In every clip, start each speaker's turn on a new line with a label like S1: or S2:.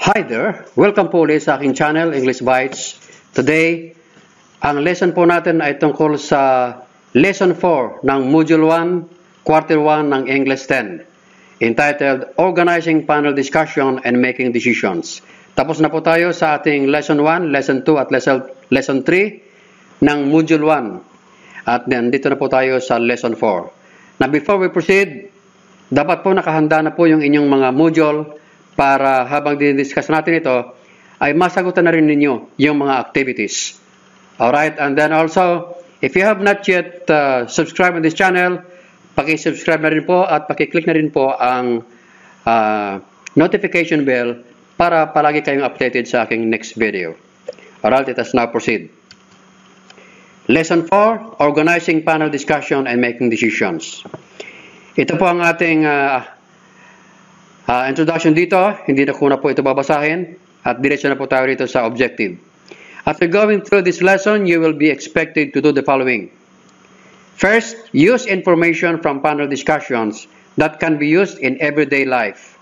S1: Hi there! Welcome po ulit sa aking channel, English Bites. Today, ang lesson po natin ay tungkol sa Lesson 4 ng Module 1, Quarter 1 ng English 10, entitled Organizing Panel Discussion and Making Decisions. Tapos na po tayo sa ating Lesson 1, Lesson 2 at Lesson 3 ng Module 1. At dito na po tayo sa Lesson 4. Now before we proceed, dapat po nakahanda na po yung inyong mga module para habang dinidiscuss natin ito, ay masagutan na rin ninyo yung mga activities. Alright, and then also, if you have not yet subscribed on this channel, paki-subscribe na rin po at paki-click na rin po ang notification bell para palagi kayong updated sa aking next video. Alright, let us now proceed. Lesson 4, Organizing Panel Discussion and Making Decisions. Ito po ang ating introduction dito. Hindi na ko na po ito babasahin at diretso na po tayo rito sa objective. After going through this lesson, you will be expected to do the following. First, use information from panel discussions that can be used in everyday life.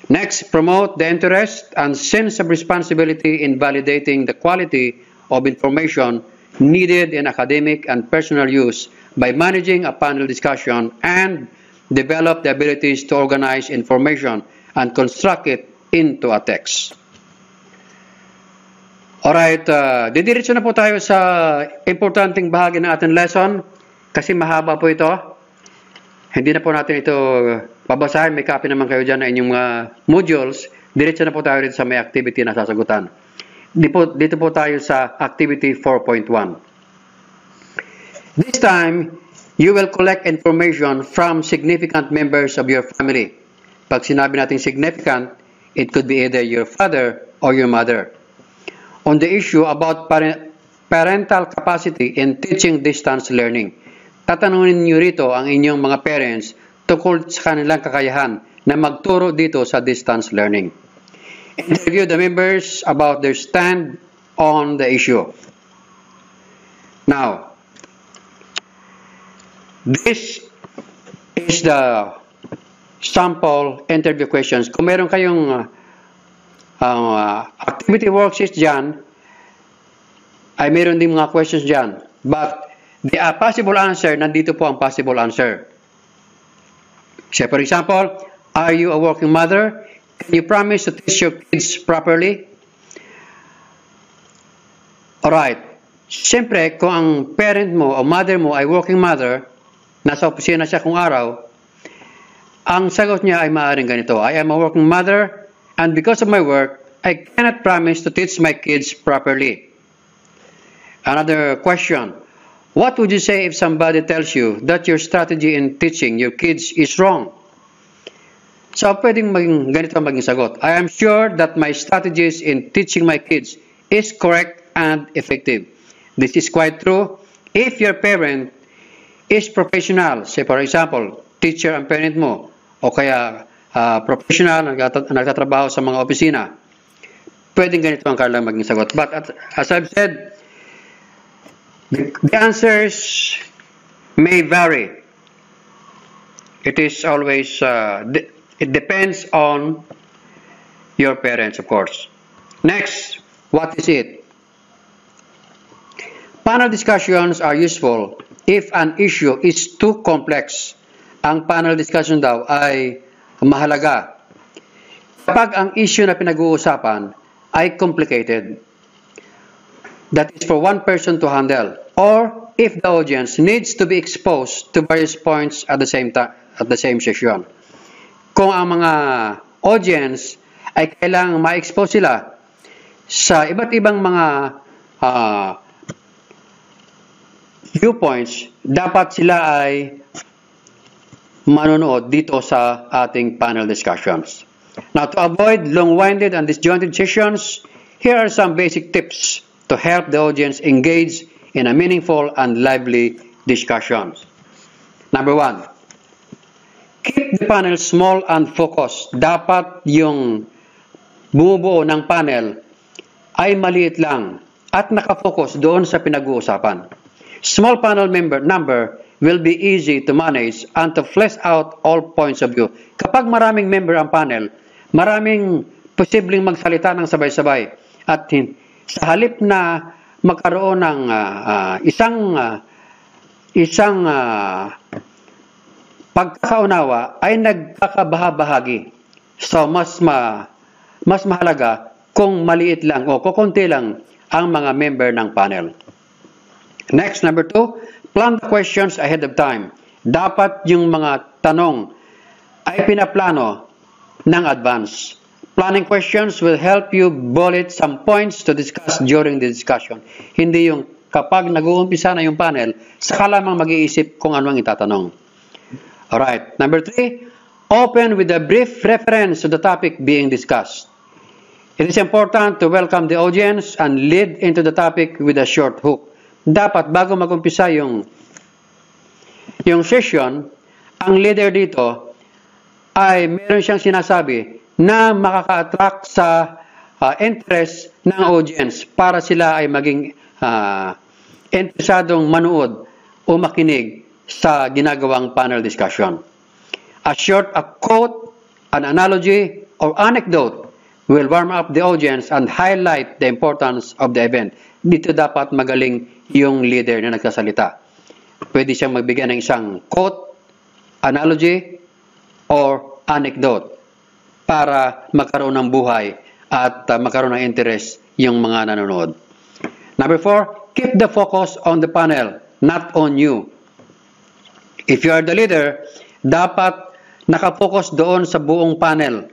S1: Next, promote the interest and sense of responsibility in validating the quality of information needed in academic and personal use by managing a panel discussion, and develop the abilities to organize information and construct it into a text. Alright, didiretso na po tayo sa importanteng bahagi ng ating lesson kasi mahaba po ito. Hindi na po natin ito babasahin. May copy naman kayo dyan na inyong mga modules. Diretso na po tayo rito sa may activity na sasagutan. Dito po tayo sa activity 4.1. This time, you will collect information from significant members of your family. Pag sinabi natin significant, it could be either your father or your mother. On the issue about parental capacity in teaching distance learning. Tatanungin niyo rito ang inyong mga parents tungkol sa kanilang kakayahan na magturo dito sa distance learning. Interview the members about their stand on the issue. Now, this is the sample interview questions. Kung meron kayong activity worksheets dyan, ay meron din mga questions dyan. But the possible answer, nandito po ang possible answer. Say for example, are you a working mother? Can you promise to teach your kids properly? Alright. Siyempre, kung ang parent mo o mother mo ay working mother, nasa opisina siya kung araw, ang sagot niya ay maaaring ganito. I am a working mother, and because of my work, I cannot promise to teach my kids properly. Another question. What would you say if somebody tells you that your strategy in teaching your kids is wrong? So, pwedeng ganito maging sagot. I am sure that my strategies in teaching my kids is correct and effective. This is quite true if your parent is professional. Say for example, teacher ang parent mo o kaya professional, nagtatrabaho sa mga opisina. Pwedeng ganito ang kailangan maging sagot. But as I've said, the answers may vary. It is always, it depends on your parents, of course. Next, what is it? Panel discussions are useful if an issue is too complex. Ang panel discussion daw ay mahalaga kapag ang issue na pinag-uusapan ay complicated. That is for one person to handle, or if the audience needs to be exposed to various points at the same time, at the same session. Kung ang mga audience ay kailangang ma-expose sila sa iba't ibang mga viewpoints, dapat sila ay manonood dito sa ating panel discussions. Now, to avoid long-winded and disjointed sessions, here are some basic tips to help the audience engage in a meaningful and lively discussions. Number 1. Keep the panel small and focused. Dapat yung bumubuo ng panel ay maliit lang at nakafocus doon sa pinag-uusapan. Small panel number will be easy to manage and to flesh out all points of view. Kapag maraming member ang panel, maraming posibleng magsalita ng sabay-sabay. At sa halip na magkaroon ng isang pagkakaunawa ay nagkakabahabahagi. So mas mahalaga kung maliit lang o kukunti lang ang mga member ng panel. Next, number 2, plan the questions ahead of time. Dapat yung mga tanong ay pinaplano ng advance. Planning questions will help you bullet some points to discuss during the discussion. Hindi yung kapag nag-uumpisa na yung panel, saka lamang mag-iisip kung ano ang itatanong. Alright, number 3, open with a brief reference to the topic being discussed. It is important to welcome the audience and lead into the topic with a short hook. Dapat bago mag-umpisa yung session, ang leader dito ay meron siyang sinasabi na makaka-attract sa interest ng audience para sila ay maging interesadong manood o makinig sa ginagawang panel discussion. A quote, an analogy, or anecdote will warm up the audience and highlight the importance of the event. Dito dapat magaling yung leader na nagsasalita. Pwede siyang magbigay ng isang quote, analogy, or anecdote para magkaroon ng buhay at magkaroon ng interest yung mga nanonood. Number 4, keep the focus on the panel, not on you. If you are the leader, dapat nakafocus doon sa buong panel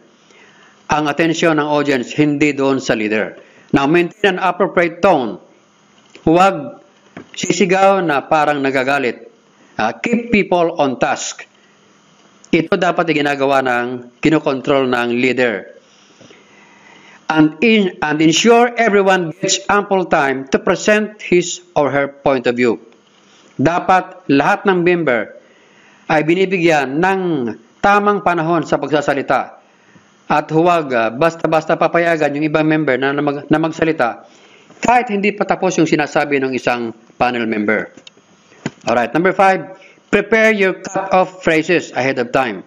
S1: ang atensyon ng audience, hindi doon sa leader. Now, maintain an appropriate tone. Huwag sisigaw na parang nagagalit. Keep people on task. Ito dapat ginagawa ng kinokontrol ng leader. And ensure everyone gets ample time to present his or her point of view. Dapat lahat ng member ay binibigyan ng tamang panahon sa pagsasalita. At huwag basta-basta papayagan yung ibang member na magsalita kahit hindi pa tapos yung sinasabi ng isang panel member. Alright, number 5, prepare your cut-off phrases ahead of time.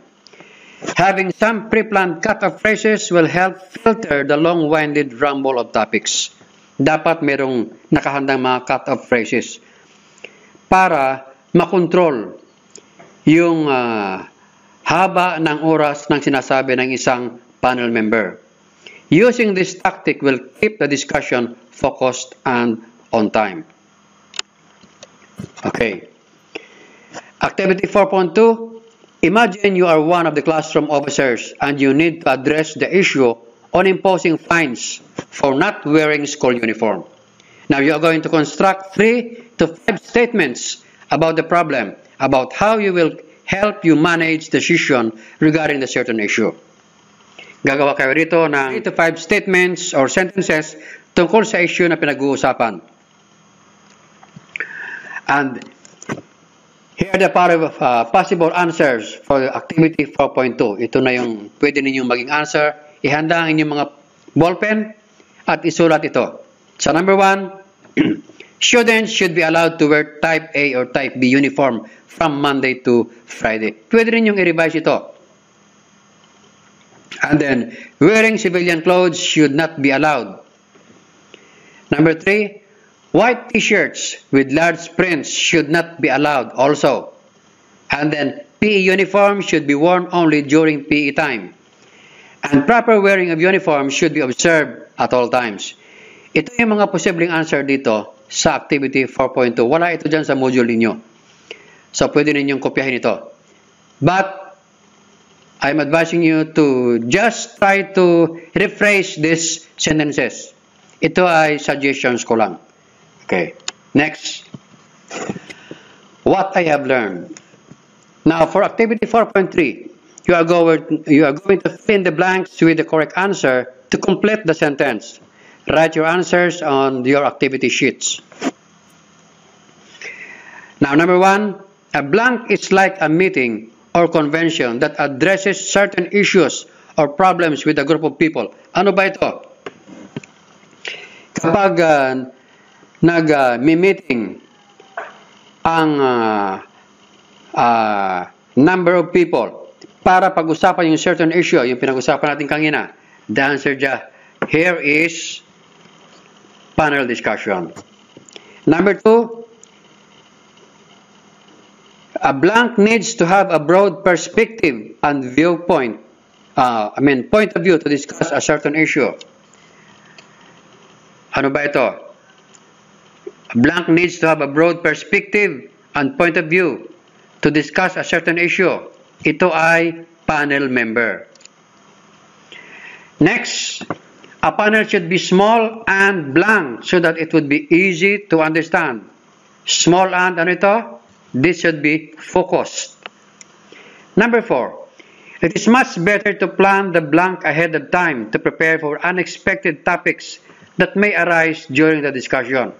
S1: Having some pre-planned cut-off phrases will help filter the long-winded rumble of topics. Dapat merong nakahandang mga cut-off phrases para makontrol yung haba ng oras ng sinasabi ng isang panel member. Using this tactic will keep the discussion focused and on time. Okay. Activity 4.2. Imagine you are one of the classroom officers and you need to address the issue on imposing fines for not wearing school uniform. Now you are going to construct 3 to 5 statements about the problem, about how you will help you manage the decision regarding the certain issue. Gagawa kayo rito ng 3 to 5 statements or sentences tungkol sa issue na pinag-uusapan. And here are the possible answers for activity 4.2. Ito na yung pwede ninyong maging answer. Ihanda ang inyong mga ballpen at isulat ito. So number 1, students should be allowed to wear type A or type B uniform from Monday to Friday. Pwede rin yung i-revise ito. And then, wearing civilian clothes should not be allowed. Number 3, white t-shirts with large prints should not be allowed also. And then, PE uniform should be worn only during PE time. And proper wearing of uniform should be observed at all times. Ito yung mga posibleng answer dito sa activity 4.2. Wala ito dyan sa module ninyo. So, pwede ninyong kopyahin ito. But, I'm advising you to just try to rephrase these sentences. Ito ay suggestions ko lang. Okay. Next. What I have learned. Now, for activity 4.3, you are going to fill in the blanks with the correct answer to complete the sentence. Write your answers on your activity sheets. Now, number 1, a blank is like a meeting or convention that addresses certain issues or problems with a group of people. Ano ba ito? Kapag nag-meeting ang number of people para pag-usapan yung certain issue, yung pinag-usapan natin kanina, The answer here is panel discussion. Number 2, a blank needs to have a broad perspective and viewpoint. Point of view to discuss a certain issue. Ano ba ito? A blank needs to have a broad perspective and point of view to discuss a certain issue. Ito ay panel member. Next, a panel should be small and blank so that it would be easy to understand. Small and ano ito? This should be focused. Number 4, it is much better to plan the blank ahead of time to prepare for unexpected topics that may arise during the discussion.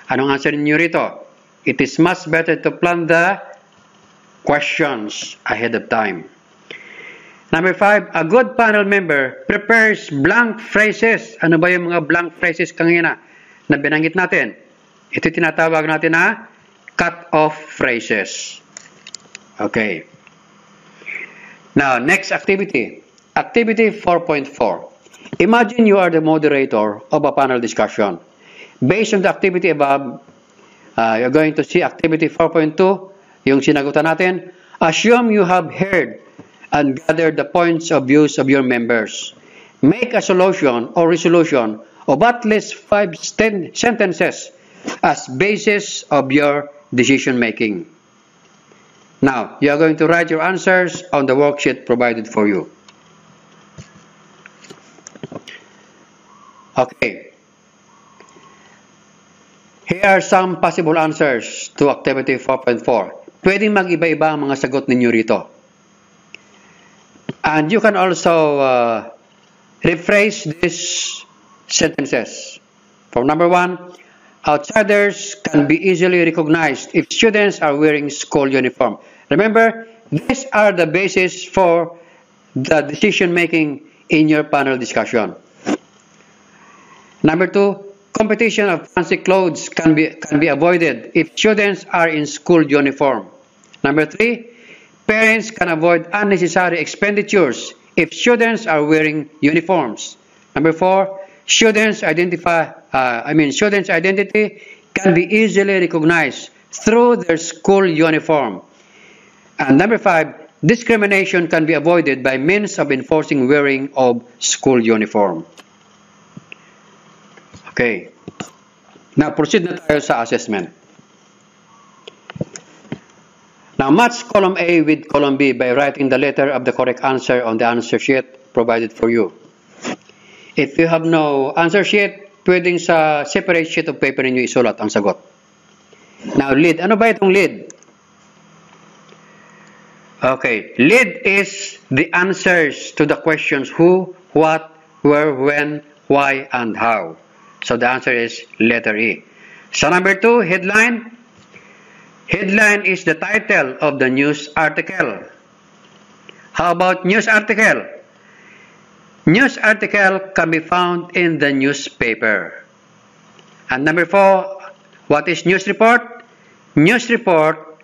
S1: Anong answer niyo rito? It is much better to plan the questions ahead of time. Number 5, a good panel member prepares blank phrases. Ano ba yung mga blank phrases kanina na binanggit natin? Ito tinatawag natin na cut-off phrases. Okay. Now, next activity. Activity 4.4. Imagine you are the moderator of a panel discussion. Based on the activity above, you're going to see activity 4.2, yung sinagutan natin. Assume you have heard and gathered the points of views of your members. Make a solution or resolution of at least 5 sentences as basis of your decision making. Now, you are going to write your answers on the worksheet provided for you. Okay. Here are some possible answers to activity 4.4. Pwedeng mag-iba-iba ang mga sagot ninyo rito. And you can also rephrase these sentences. For number 1, outsiders can be easily recognized if students are wearing school uniform. Remember, these are the basis for the decision-making in your panel discussion. Number 2, competition of fancy clothes can be avoided if students are in school uniform. Number 3, parents can avoid unnecessary expenditures if students are wearing uniforms. Number 4, students' identity can be easily recognized through their school uniform. And number 5, discrimination can be avoided by means of enforcing wearing of school uniform. Okay. Now, proceed na tayo sa assessment. Now, match column A with column B by writing the letter of the correct answer on the answer sheet provided for you. If you have no answer sheet, pwedeng sa separate sheet of paper ninyo isulat ang sagot. Now, lead. Ano ba itong lead? Okay. Lead is the answers to the questions who, what, where, when, why, and how. So the answer is letter E. So number 2, headline. Headline is the title of the news article. How about news article? News article can be found in the newspaper. And number 4, what is news report? News report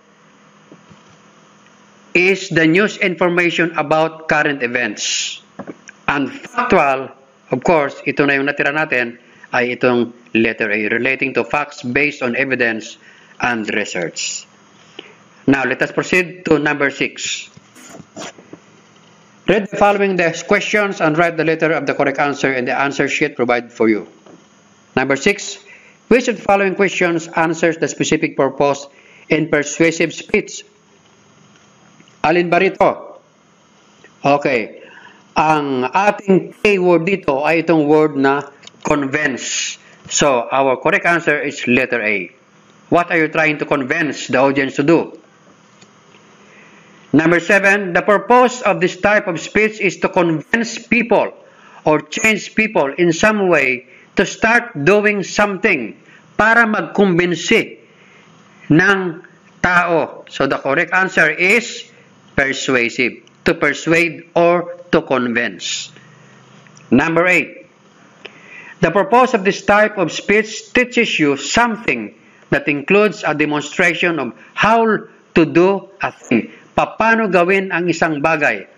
S1: is the news information about current events. And factual, of course, ito na yung natira natin, ay itong letter A, relating to facts based on evidence and research. Now, let us proceed to number 6. Read the following questions and write the letter of the correct answer in the answer sheet provided for you. Number 6, which of the following questions answers the specific purpose in persuasive speech? Alin ba rito? Okay. Ang ating keyword dito ay itong word na convince. So, our correct answer is letter A. What are you trying to convince the audience to do? Number 7, the purpose of this type of speech is to convince people or change people in some way to start doing something para magkumbinsi ng tao. So, the correct answer is persuasive. To persuade or to convince. Number 8, the purpose of this type of speech teaches you something that includes a demonstration of how to do a thing. Paano gawin ang isang bagay.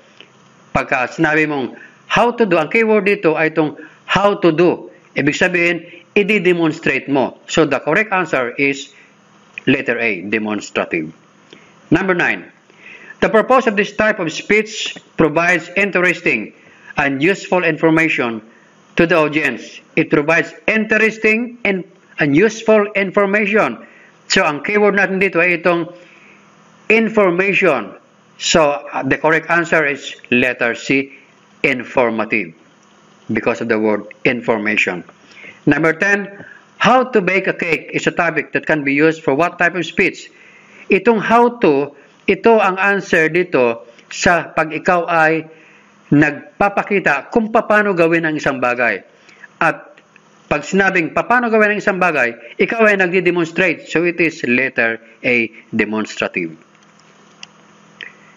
S1: Pagka sinabi mong how to do, ang keyword dito ay itong how to do. Ibig sabihin, i-demonstrate mo. So the correct answer is letter A, demonstrative. Number 9. The purpose of this type of speech provides interesting and useful information to the audience. It provides interesting and useful information. So ang keyword natin dito ay itong information. So the correct answer is letter C, informative, because of the word information. Number 10, how to bake a cake is a topic that can be used for what type of speech? Itong how to, ito ang answer dito sa pag ikaw ay nagpapakita kung paano gawin ang isang bagay. At pag sinabing paano gawin ang isang bagay, ikaw ay nagdi-demonstrate. So it is letter A, demonstrative.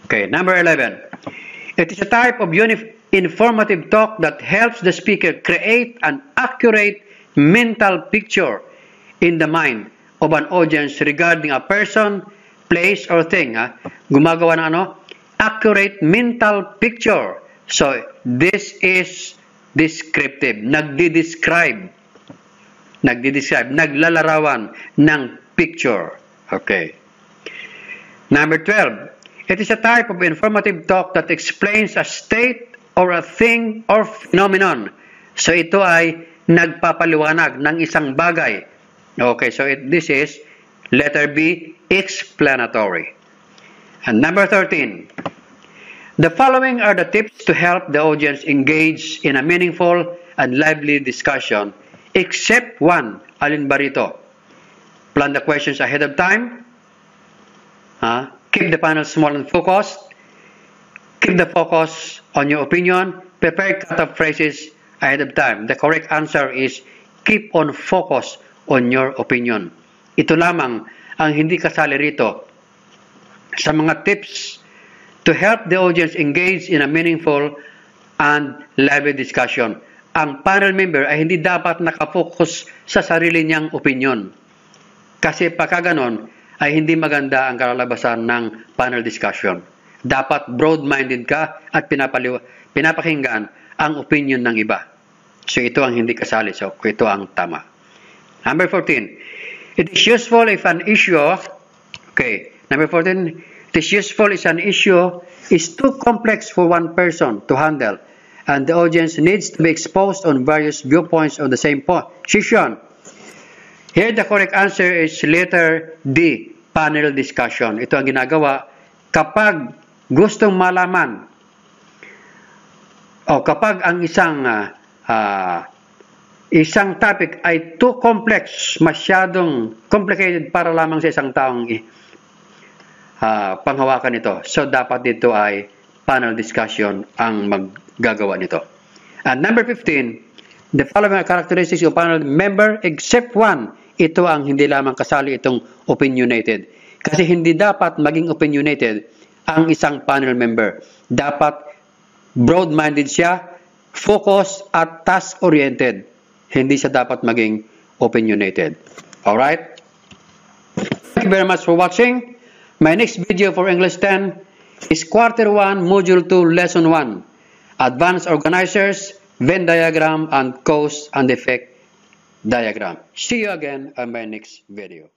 S1: Okay, number 11. It is a type of informative talk that helps the speaker create an accurate mental picture in the mind of an audience regarding a person, place, or thing. Gumagawa ng accurate mental picture. So, this is descriptive. Nagdi-describe, naglalarawan ng picture. Okay. Number 12. It is a type of informative talk that explains a state or a thing or phenomenon. So, ito ay nagpapaliwanag ng isang bagay. Okay, so this is letter B, explanatory. And number 13. The following are the tips to help the audience engage in a meaningful and lively discussion, except one. Alin ba rito? Plan the questions ahead of time. Keep the panel small and focused. Keep the focus on your opinion. Prepare cut-off phrases ahead of time. The correct answer is keep on focus on your opinion. Ito lamang ang hindi kasali rito sa mga tips to help the audience engage in a meaningful and lively discussion. Ang panel member ay hindi dapat nakafocus sa sarili niyang opinion. Kasi pagka ganon, ay hindi maganda ang kalalabasan ng panel discussion. Dapat broad-minded ka at pinapakinggan ang opinion ng iba. So ito ang hindi kasali. So ito ang tama. Number 14. It is useful if an issue, number 14, it is useful if an issue is too complex for one person to handle and the audience needs to be exposed on various viewpoints of the same position. Here the correct answer is letter D, panel discussion. Ito ang ginagawa kapag gustong malaman o kapag ang isang topic ay too complex, masyadong complicated para lamang sa isang taong panghawakan ito. So, dapat dito ay panel discussion ang maggagawa nito. And number 15, the following are characteristics of panel member except one. Ito ang hindi lamang kasali itong opinionated. Kasi hindi dapat maging opinionated ang isang panel member. Dapat broad-minded siya, focused at task-oriented. Hindi siya dapat maging opinionated. Alright? Thank you very much for watching. My next video for English 10 is Quarter 1, Module 2, Lesson 1. Advanced Organizers, Venn Diagram, and Cause and Effect Diagram. See you again on my next video.